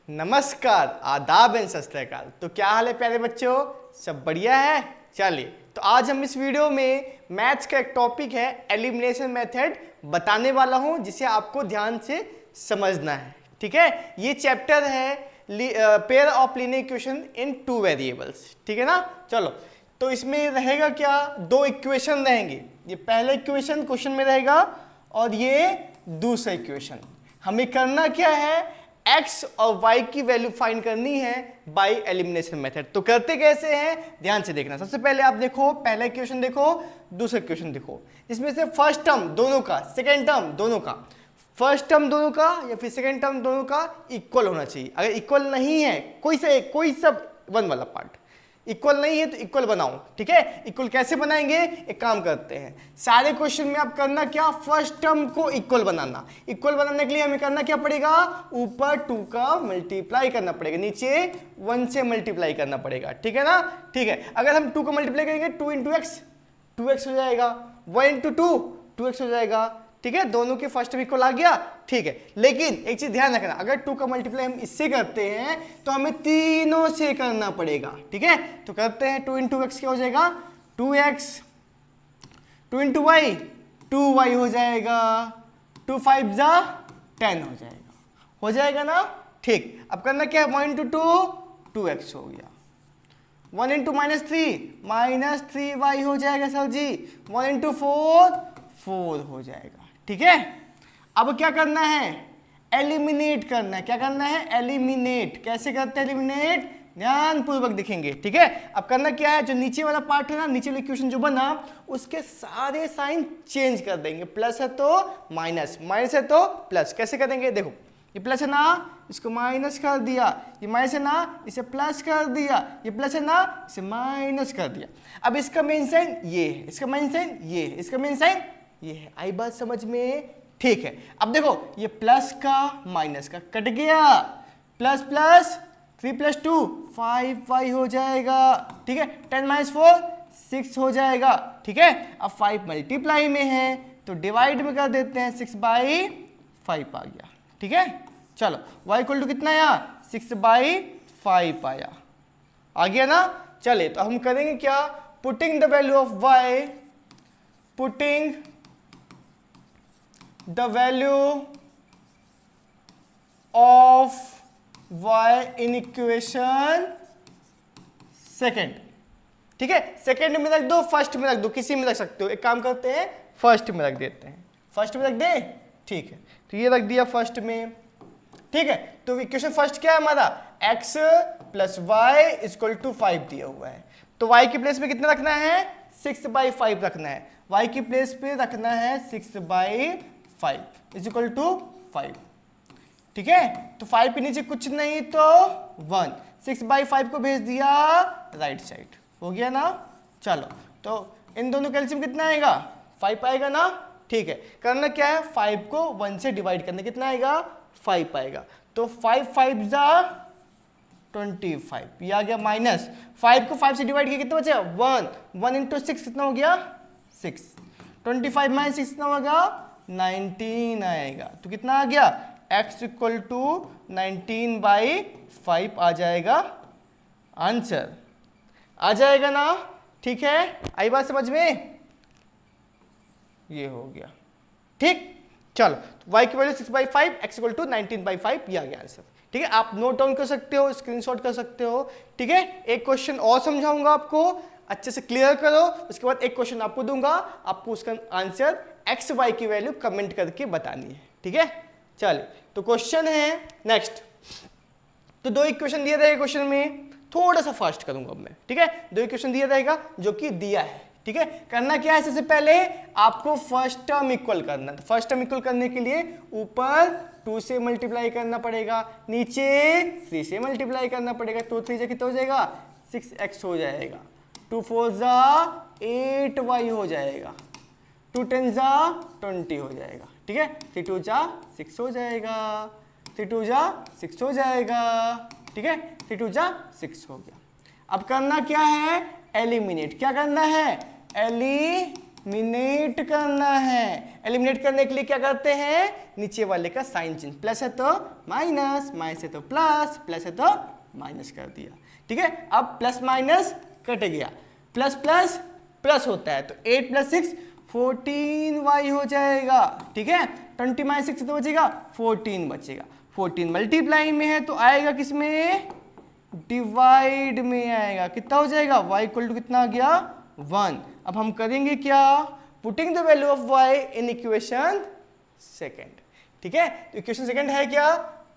नमस्कार, आदाब एंड सत श्री अकाल। तो क्या हाल है प्यारे बच्चों, सब बढ़िया है। चलिए, तो आज हम इस वीडियो में मैथ्स का एक टॉपिक है एलिमिनेशन मेथड बताने वाला हूं, जिसे आपको ध्यान से समझना है। ठीक है, ये चैप्टर है pair of linear equation in two variables. ठीक है ना। चलो, तो इसमें रहेगा क्या, दो इक्वेशन रहेंगे। ये पहला इक्वेशन क्वेश्चन में रहेगा और ये दूसरा इक्वेशन। हमें करना क्या है, x और y की वैल्यू फाइंड करनी है बाय एलिमिनेशन मेथड। तो करते कैसे हैं, ध्यान से देखना। सबसे पहले आप देखो, पहला इक्वेशन देखो, दूसरा इक्वेशन देखो। इसमें से फर्स्ट टर्म दोनों का, सेकेंड टर्म दोनों का, फर्स्ट टर्म दोनों का या फिर सेकेंड टर्म दोनों का इक्वल होना चाहिए। अगर इक्वल नहीं है, कोई सब वन वाला पार्ट इक्वल नहीं है तो इक्वल बनाओ। ठीक है, इक्वल कैसे बनाएंगे, एक काम करते हैं। सारे क्वेश्चन में आप करना क्या, फर्स्ट टर्म को इक्वल बनाना। इक्वल बनाने के लिए हमें करना क्या पड़ेगा, ऊपर 2 का मल्टीप्लाई करना पड़ेगा, नीचे 1 से मल्टीप्लाई करना पड़ेगा। ठीक है ना। ठीक है, अगर हम 2 का मल्टीप्लाई करेंगे 2 इंटू एक्स 2x हो जाएगा, 1 इंटू 2 2x हो जाएगा। ठीक है, दोनों के फर्स्ट टर्म इक्वल आ गया। ठीक है, लेकिन एक चीज ध्यान रखना, अगर 2 का मल्टीप्लाई हम इससे करते हैं तो हमें तीनों से करना पड़ेगा। ठीक है, तो करते हैं। 2 इंटू एक्स क्या हो जाएगा, 2x, 2 इंटू वाई 2y हो जाएगा, 2 5 जा 10 हो जाएगा ना। ठीक, अब करना क्या है, 1 इंटू 2 2x हो गया, 1 इंटू -3 -3y हो जाएगा सर जी, 1 इंटू 4 हो जाएगा। ठीक है, अब क्या करना है, एलिमिनेट करना है। क्या करना है, एलिमिनेट। कैसे करते हैं एलिमिनेट, ध्यान पूर्वक दिखेंगे। ठीक है, अब करना क्या है, जो नीचे वाला पार्ट है ना, नीचे वाला इक्वेशन जो बना, उसके सारे साइन चेंज कर देंगे। प्लस है तो माइनस, माइनस है तो प्लस। कैसे करेंगे, देखो, ये प्लस है ना, इसको माइनस कर दिया, ये माइनस है ना, इसे प्लस कर दिया, ये प्लस है ना, इसे माइनस कर दिया। अब इसका मेन साइन ये है, इसका मेन साइन ये है, इसका मेन साइन ये है। आई बात समझ में, ठीक है। अब देखो, ये प्लस का माइनस का कट गया, प्लस प्लस 3 + 2 5y हो जाएगा। ठीक है, 10 - 4 6 हो जाएगा। ठीक है, अब 5 मल्टीप्लाई में है तो डिवाइड में कर देते हैं, 6/5 आ गया। ठीक है, चलो, y इक्वल टू कितना आया, 6/5 आया, आ गया ना। चले, तो हम करेंगे क्या, putting the value of y, putting the value of y in equation second. ठीक है, सेकेंड में रख दो, फर्स्ट में रख दो, किसी में रख सकते हो। एक काम करते हैं, फर्स्ट में रख देते हैं, फर्स्ट में रख दे। ठीक है, तो ये रख दिया फर्स्ट में। ठीक है, तो इक्वेशन फर्स्ट क्या है हमारा, x + y = 5 दिया हुआ है। तो y की प्लेस पे कितना रखना है, 6/5 रखना है। y की प्लेस पे रखना है 6/5 = 5। ठीक है, तो 5 के नीचे कुछ नहीं तो 1, 6/5 को भेज दिया राइट साइड, हो गया ना। चलो, तो इन दोनों का एलसीएम कितना आएगा, 5 आएगा ना। ठीक है, करना क्या है, 5 को 1 से डिवाइड करना, कितना आएगा, 5 आएगा। तो 5 5 जा 25, ये आ गया माइनस। 5 को 5 से डिवाइड किया कितना बचा, 1 इंटू 6 कितना हो गया, 6। 25 - 6 कितना होगा, 19 आएगा। तो कितना आ गया, x = 19/5 आ जाएगा, आंसर आ जाएगा ना। ठीक है, आई बात समझ में, ये हो गया। ठीक, चलो, y की वैल्यू 6/5, x = 19/5, ये आ गया आंसर। ठीक है, आप नोट डाउन कर सकते हो, स्क्रीनशॉट कर सकते हो। ठीक है, एक क्वेश्चन और समझाऊंगा आपको, अच्छे से क्लियर करो। उसके बाद एक क्वेश्चन आपको दूंगा, आपको उसका आंसर x y की वैल्यू कमेंट करके बतानी है। ठीक है, चलिए, तो क्वेश्चन है नेक्स्ट। तो दो इक्वेशन दिए रहेगा क्वेश्चन में, थोड़ा सा फास्ट करूंगा अब मैं। ठीक है, दो इक्वेशन दिया रहेगा जो कि दिया है। ठीक है, करना क्या है, सबसे पहले आपको फर्स्ट टर्म इक्वल करना। तो फर्स्ट टर्म इक्वल करने के लिए ऊपर 2 से मल्टीप्लाई करना पड़ेगा, नीचे 3 से मल्टीप्लाई करना पड़ेगा। 2 3 जा कितना हो जाएगा, 6x हो जाएगा, 2 4 जा 8y हो जाएगा, 2 10 जा 20 हो जाएगा। ठीक है, 3 2 जा 6 हो जाएगा, 3 2 जा 6 हो जाएगा। ठीक है, 3 2 जा 6 हो गया। अब करना क्या है, एलिमिनेट। क्या करना है, एलिमिनेट। एलिमिनेट करना है। एलिमिनेट करने के लिए क्या करते हैं, नीचे वाले का साइन चेंज, प्लस है तो माइनस, माइनस है तो प्लस, प्लस है तो माइनस कर दिया। ठीक है, अब प्लस माइनस कट गया, प्लस प्लस प्लस होता है, तो 8 + 6 14y हो जाएगा। ठीक है, 20 - 6 तो बचेगा 14 बचेगा। 14 मल्टीप्लाई में है तो आएगा किसमें, डिवाइड में आएगा। कितना हो जाएगा, y इक्वल टू कितना आ गया 1। अब हम करेंगे क्या, putting the value of y in equation second. ठीक है, तो इक्वेशन सेकेंड है क्या,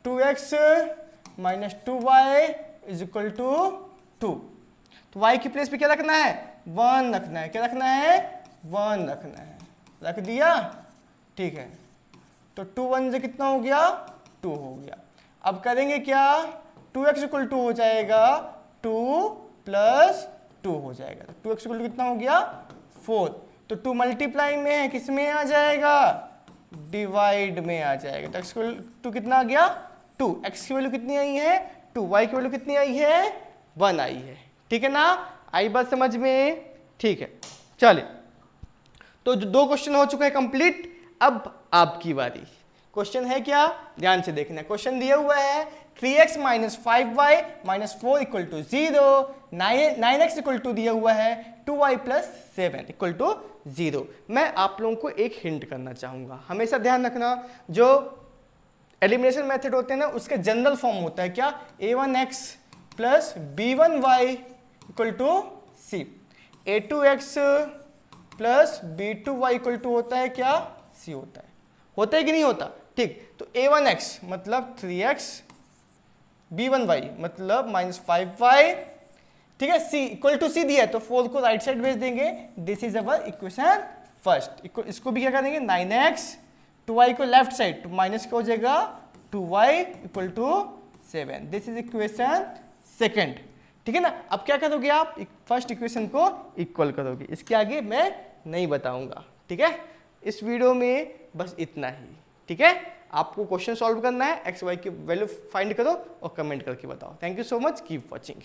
2x - 2y = 2। तो y की प्लेस पे क्या रखना है, 1 रखना है। क्या रखना है, 1 रखना है। रख दिया, ठीक है। तो 2 1 से कितना हो गया, 2 हो गया। अब करेंगे क्या, 2x = 2 हो जाएगा, 2 + 2 हो जाएगा। तो 2x = कितना हो गया 4। तो 2 मल्टीप्लाई में है, किस में आ जाएगा, डिवाइड में आ जाएगा। तो x = कितना आ गया 2। x की वैल्यू कितनी आई है 2, y की वैल्यू कितनी आई है 1 आई है। ठीक है ना, आई बात समझ में, ठीक है। चलिए, तो 2 क्वेश्चन हो चुका है कंप्लीट। अब आपकी बारी। क्वेश्चन है क्या, ध्यान से देखना। क्वेश्चन दिया हुआ है 3x - 5y - 4 = 0, 9x = दिया हुआ है 2y + 7 = 0। मैं आप लोगों को एक हिंट करना चाहूंगा, हमेशा ध्यान रखना, जो एलिमिनेशन मेथड होते हैं ना, उसका जनरल फॉर्म होता है क्या, a1x + b1y = c, a2x + b2y = होता है क्या, c होता है कि नहीं होता। ठीक, तो a1x मतलब 3x, b1y मतलब -5y। ठीक है, c = c दिया है तो 4 को राइट साइड भेज देंगे। This is our equation first. इसको भी क्या करेंगे, 9x, 2y को लेफ्ट साइड, तो माइनस क्या हो जाएगा 2y = 7। This is equation second. ठीक है ना, अब क्या करोगे आप, फर्स्ट इक्वेशन को इक्वल करोगे, इसके आगे मैं नहीं बताऊंगा। ठीक है, इस वीडियो में बस इतना ही। ठीक है, आपको क्वेश्चन सॉल्व करना है, x y की वैल्यू फाइंड करो और कमेंट करके बताओ। Thank you so much, keep watching.